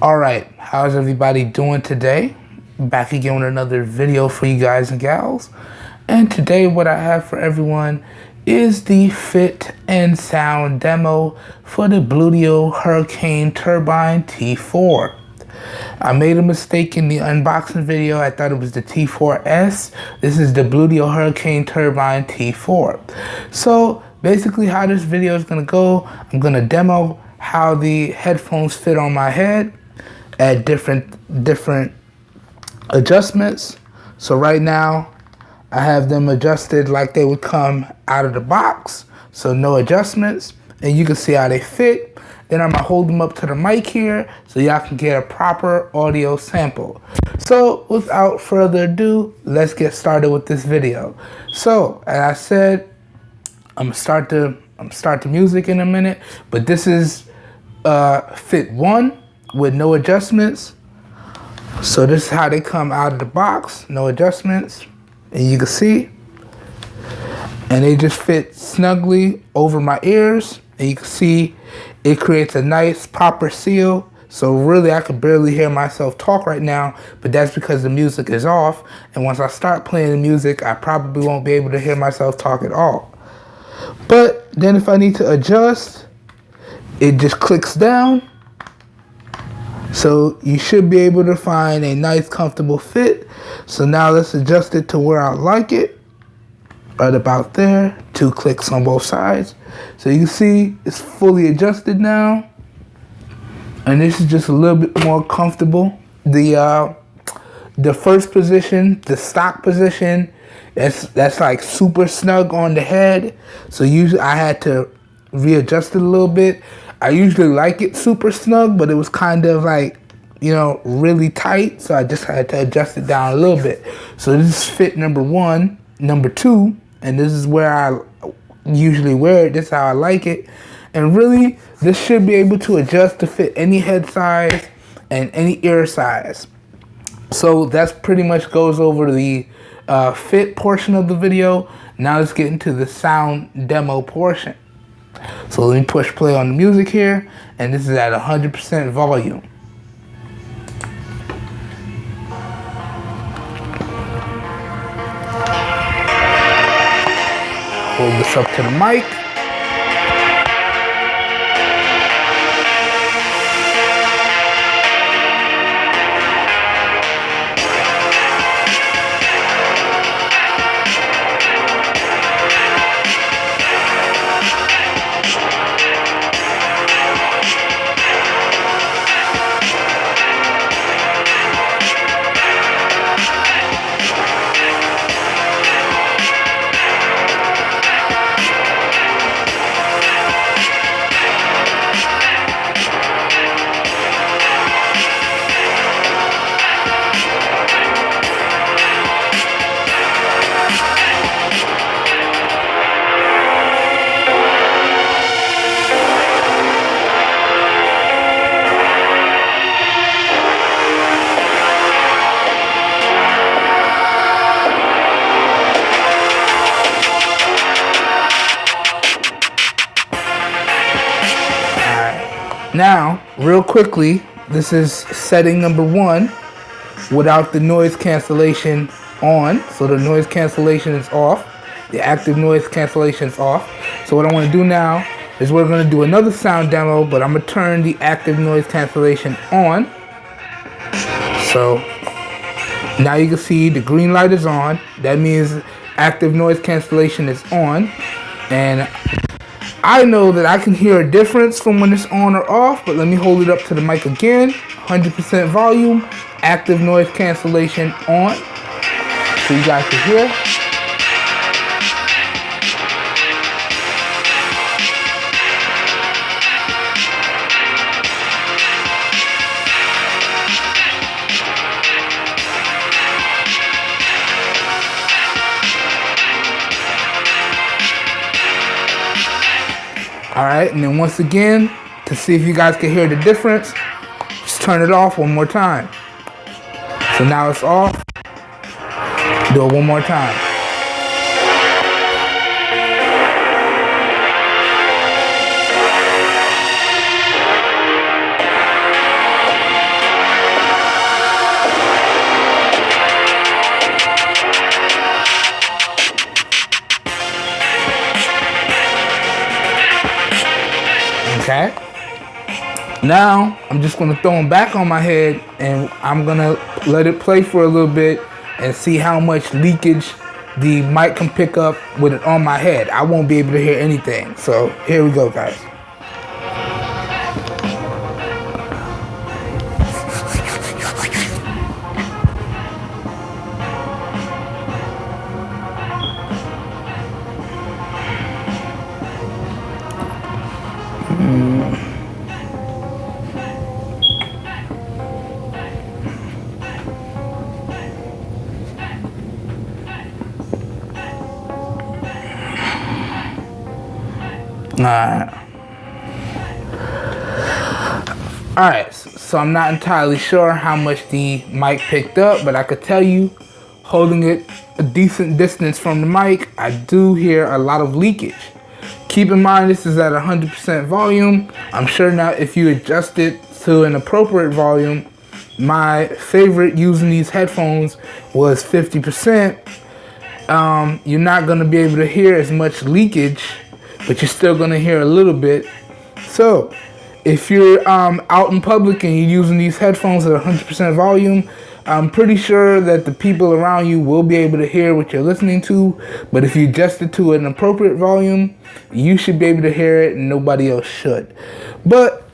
Alright, how's everybody doing today? Back again with another video for you guys and gals. And today what I have for everyone is the fit and sound demo for the Bluedio Hurricane Turbine T4. I made a mistake in the unboxing video. I thought it was the T4S. This is the Bluedio Hurricane Turbine T4. So basically how this video is going to go, I'm going to demo how the headphones fit on my head at different adjustments. So right now I have them adjusted like they would come out of the box, so no adjustments, and you can see how they fit. Then I'm gonna hold them up to the mic here so y'all can get a proper audio sample. So without further ado, let's get started with this video. So as I said, I'm gonna start the music in a minute, but this is fit 1 with no adjustments. So this is how they come out of the box, no adjustments, and you can see, and they just fit snugly over my ears, and you can see it creates a nice proper seal. So really I could barely hear myself talk right now, but that's because the music is off, and once I start playing the music I probably won't be able to hear myself talk at all. But then if I need to adjust, it just clicks down. So you should be able to find a nice comfortable fit. So now let's adjust it to where I like it. Right about there. 2 clicks on both sides. So you can see it's fully adjusted now. And this is just a little bit more comfortable. The first position, the stock position, that's like super snug on the head. So usually I had to readjust it a little bit. I usually like it super snug, but it was kind of like, you know, really tight. So I just had to adjust it down a little bit. So this is fit number 1, number 2, and this is where I usually wear it. This is how I like it. And really, this should be able to adjust to fit any head size and any ear size. So that's pretty much goes over the fit portion of the video. Now let's get into the sound demo portion. So let me push play on the music here, and this is at 100% volume. Hold this up to the mic. Now, real quickly, this is setting number 1 without the noise cancellation on. So the noise cancellation is off. The active noise cancellation is off. So what I want to do now is we're going to do another sound demo, but I'm going to turn the active noise cancellation on. So now you can see the green light is on. That means active noise cancellation is on. And I know that I can hear a difference from when it's on or off, but let me hold it up to the mic again. 100% volume, active noise cancellation on, so you guys can hear. All right, and then once again, to see if you guys can hear the difference, just turn it off one more time. So now it's off. Do it one more time. Now, I'm just gonna throw them back on my head and I'm gonna let it play for a little bit and see how much leakage the mic can pick up with it on my head. I won't be able to hear anything. So here we go, guys. Alright, so I'm not entirely sure how much the mic picked up, but I could tell you, holding it a decent distance from the mic, I do hear a lot of leakage. Keep in mind this is at 100% volume. I'm sure now if you adjust it to an appropriate volume, my favorite using these headphones was 50%. You're not going to be able to hear as much leakage, but you're still going to hear a little bit. So if you're out in public and you're using these headphones at 100% volume, I'm pretty sure that the people around you will be able to hear what you're listening to. But if you adjust it to an appropriate volume, you should be able to hear it and nobody else should. But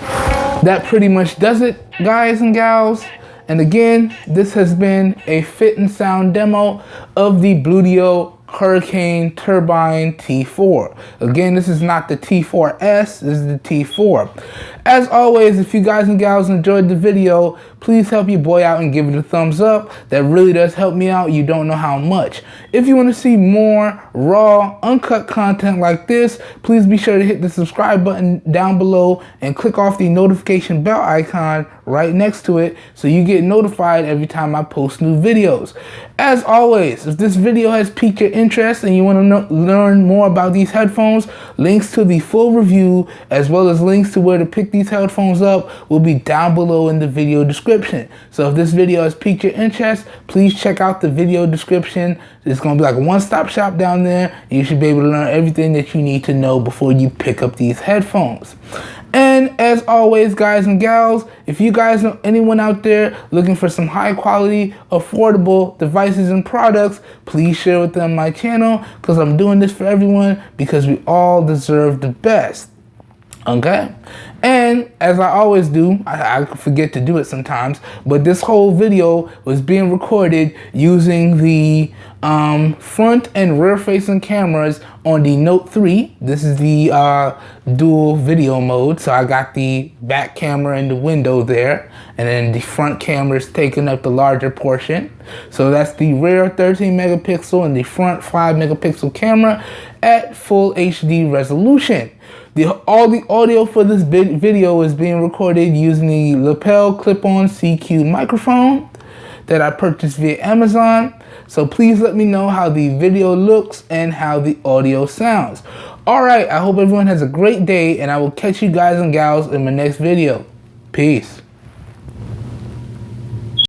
that pretty much does it, guys and gals. And again, this has been a fit and sound demo of the Bluedio Hurricane Turbine T4. Again, this is not the T4S, this is the T4. As always, if you guys and gals enjoyed the video, please help your boy out and give it a thumbs up. That really does help me out. You don't know how much. If you want to see more raw, uncut content like this, please be sure to hit the subscribe button down below and click off the notification bell icon right next to it so you get notified every time I post new videos. As always, if this video has piqued your interest and you want to learn more about these headphones, links to the full review as well as links to where to pick these headphones up will be down below in the video description. So if this video has piqued your interest, please check out the video description. It's going to be like a one-stop shop down there. You should be able to learn everything that you need to know before you pick up these headphones. And as always, guys and gals, if you guys know anyone out there looking for some high quality, affordable devices and products, please share with them my channel, because I'm doing this for everyone because we all deserve the best. Okay? And as I always do, I forget to do it sometimes, but this whole video was being recorded using the front and rear facing cameras on the Note 3. This is the dual video mode. So I got the back camera in the window there, and then the front camera is taking up the larger portion. So that's the rear 13 megapixel and the front 5 megapixel camera at full HD resolution. All the audio for this video is being recorded using the lapel clip-on CQ microphone that I purchased via Amazon. So please let me know how the video looks and how the audio sounds. Alright, I hope everyone has a great day, and I will catch you guys and gals in my next video. Peace.